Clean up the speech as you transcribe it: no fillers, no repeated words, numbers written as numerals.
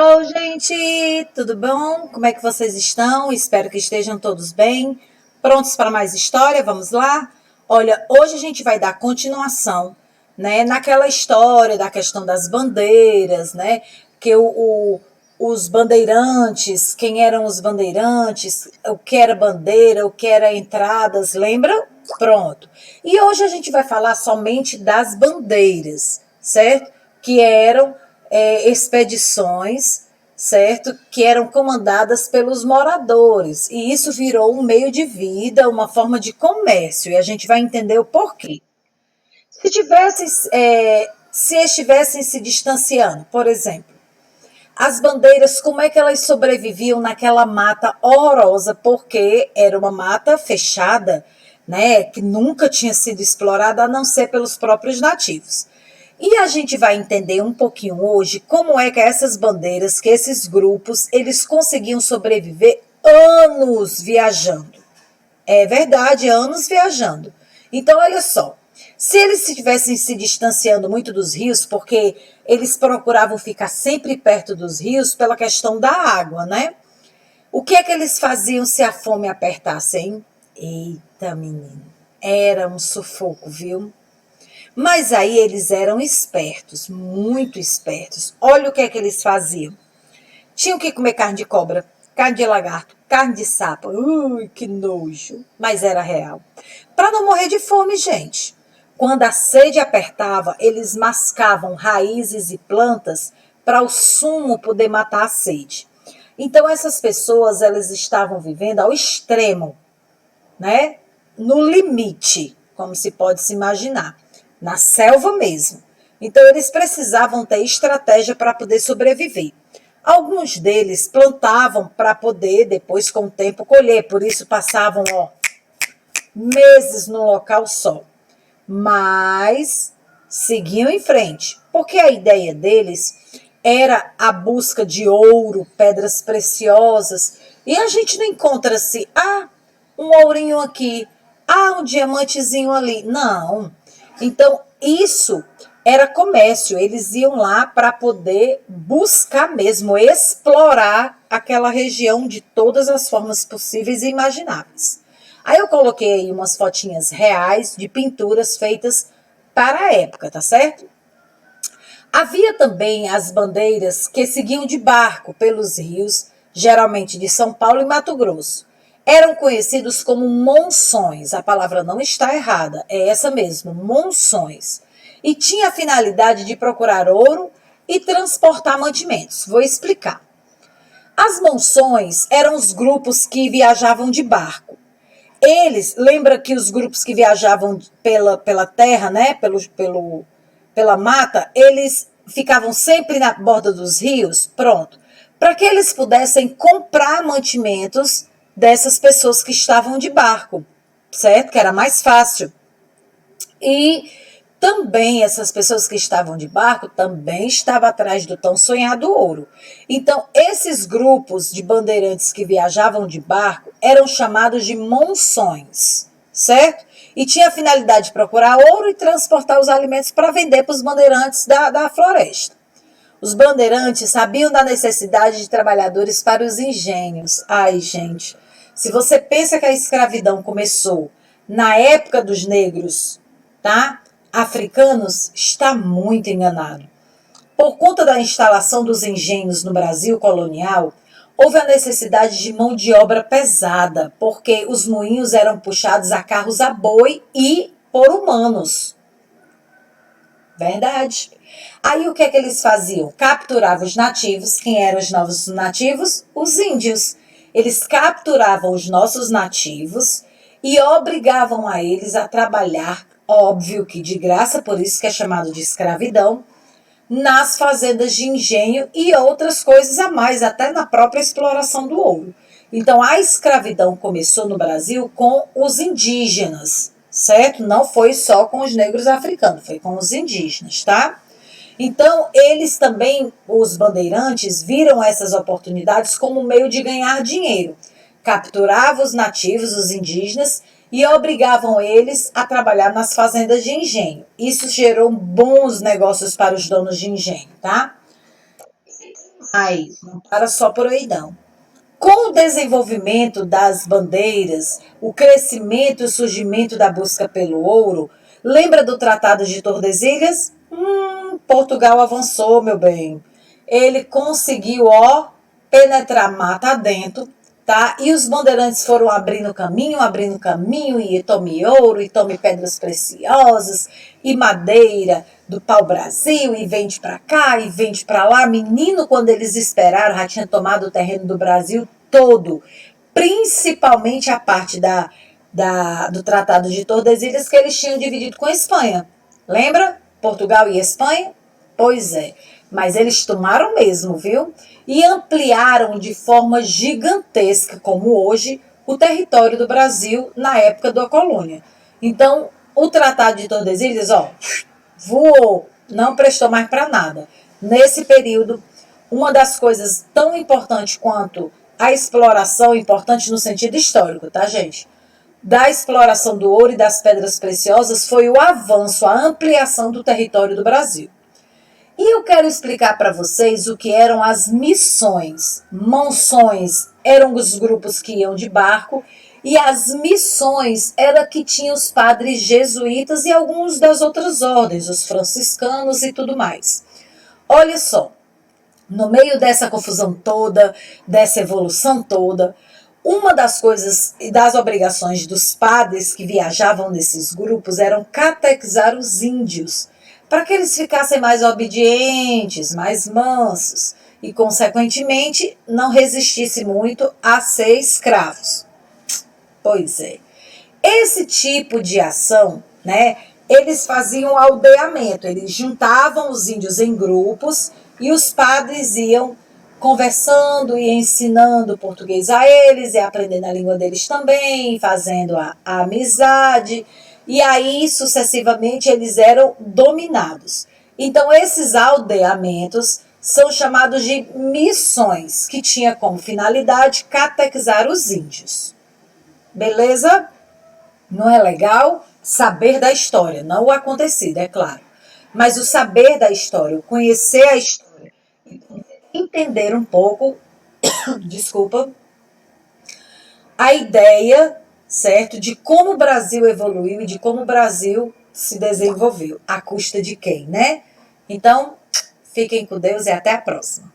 Hello, gente! Tudo bom? Como é que vocês estão? Espero que estejam todos bem. Prontos para mais história? Vamos lá? Olha, hoje a gente vai dar continuação, né, naquela história da questão das bandeiras, né? Que os bandeirantes, quem eram os bandeirantes, o que era bandeira, o que era entradas, lembra? Pronto. E hoje a gente vai falar somente das bandeiras, certo? Que eram expedições, certo? Que eram comandadas pelos moradores. E isso virou um meio de vida, uma forma de comércio. E a gente vai entender o porquê. Se estivessem se distanciando, por exemplo, as bandeiras, como é que elas sobreviviam naquela mata horrorosa? Porque era uma mata fechada, né? Que nunca tinha sido explorada a não ser pelos próprios nativos. E a gente vai entender um pouquinho hoje como é que essas bandeiras, que esses grupos, eles conseguiam sobreviver anos viajando. É verdade, anos viajando. Então, olha só, se eles estivessem se distanciando muito dos rios, porque eles procuravam ficar sempre perto dos rios pela questão da água, né? O que é que eles faziam se a fome apertasse, hein? Eita, menino, era um sufoco, viu? Mas aí eles eram espertos, muito espertos. Olha o que é que eles faziam. Tinham que comer carne de cobra, carne de lagarto, carne de sapo. Ui, que nojo. Mas era real. Para não morrer de fome, gente. Quando a sede apertava, eles mascavam raízes e plantas para o sumo poder matar a sede. Então essas pessoas, elas estavam vivendo ao extremo, né? No limite, como se pode se imaginar, na selva mesmo. Então eles precisavam ter estratégia para poder sobreviver. Alguns deles plantavam para poder depois com o tempo colher, por isso passavam, meses no local só. Mas seguiam em frente, porque a ideia deles era a busca de ouro, pedras preciosas, e a gente não encontra assim, um ourinho aqui, um diamantezinho ali. Não. Então, isso era comércio. Eles iam lá para poder buscar mesmo, explorar aquela região de todas as formas possíveis e imagináveis. Aí eu coloquei aí umas fotinhas reais de pinturas feitas para a época, tá certo? Havia também as bandeiras que seguiam de barco pelos rios, geralmente de São Paulo e Mato Grosso. Eram conhecidos como monções, a palavra não está errada, é essa mesmo, monções. E tinha a finalidade de procurar ouro e transportar mantimentos. Vou explicar. As monções eram os grupos que viajavam de barco. Eles, lembra que os grupos que viajavam pela terra, né, pela mata, eles ficavam sempre na borda dos rios? Pronto. Para que eles pudessem comprar mantimentos dessas pessoas que estavam de barco, certo? Que era mais fácil. E também essas pessoas que estavam de barco também estavam atrás do tão sonhado ouro. Então, esses grupos de bandeirantes que viajavam de barco eram chamados de monções, certo? E tinha a finalidade de procurar ouro e transportar os alimentos para vender para os bandeirantes da floresta. Os bandeirantes sabiam da necessidade de trabalhadores para os engenhos. Ai, gente, se você pensa que a escravidão começou na época dos negros, tá? Africanos, está muito enganado. Por conta da instalação dos engenhos no Brasil colonial, houve a necessidade de mão de obra pesada, porque os moinhos eram puxados a carros a boi e por humanos. Verdade. Aí o que é que eles faziam? Capturavam os nativos. Quem eram os novos nativos? Os índios. Eles capturavam os nossos nativos e obrigavam a eles a trabalhar, óbvio que de graça, por isso que é chamado de escravidão, nas fazendas de engenho e outras coisas a mais, até na própria exploração do ouro. Então, a escravidão começou no Brasil com os indígenas, certo? Não foi só com os negros africanos, foi com os indígenas, tá? Então, eles também, os bandeirantes, viram essas oportunidades como meio de ganhar dinheiro. Capturavam os nativos, os indígenas, e obrigavam eles a trabalhar nas fazendas de engenho. Isso gerou bons negócios para os donos de engenho, tá? Aí, não para só por aí não. Com o desenvolvimento das bandeiras, o crescimento e o surgimento da busca pelo ouro, lembra do Tratado de Tordesilhas? Portugal avançou, meu bem. Ele conseguiu, ó, penetrar mata adentro, tá? E os bandeirantes foram abrindo caminho, e tome ouro, e tome pedras preciosas, e madeira do pau-brasil, e vende para cá, e vende para lá. Menino, quando eles esperaram, já tinha tomado o terreno do Brasil todo, principalmente a parte do Tratado de Tordesilhas que eles tinham dividido com a Espanha. Lembra? Portugal e Espanha? Pois é. Mas eles tomaram mesmo, viu? E ampliaram de forma gigantesca, como hoje, o território do Brasil na época da colônia. Então, o Tratado de Tordesilhas, ó, voou, não prestou mais para nada. Nesse período, uma das coisas tão importantes quanto a exploração, importante no sentido histórico, tá, gente? Da exploração do ouro e das pedras preciosas foi o avanço, a ampliação do território do Brasil. E eu quero explicar para vocês o que eram as missões. Mansões eram os grupos que iam de barco e as missões era que tinham os padres jesuítas e alguns das outras ordens, os franciscanos e tudo mais. Olha só, no meio dessa confusão toda, dessa evolução toda, uma das coisas e das obrigações dos padres que viajavam nesses grupos eram catequizar os índios, para que eles ficassem mais obedientes, mais mansos e, consequentemente, não resistissem muito a ser escravos. Pois é. Esse tipo de ação, né, eles faziam aldeamento, eles juntavam os índios em grupos e os padres iam conversando e ensinando português a eles e aprendendo a língua deles também, fazendo a amizade, e aí sucessivamente eles eram dominados. Então esses aldeamentos são chamados de missões, que tinha como finalidade catequizar os índios. Beleza? Não é legal? Saber da história, não o acontecido, é claro. Mas o saber da história, o conhecer a história, entender um pouco, desculpa, a ideia, certo, de como o Brasil evoluiu e de como o Brasil se desenvolveu. À custa de quem, né? Então, fiquem com Deus e até a próxima.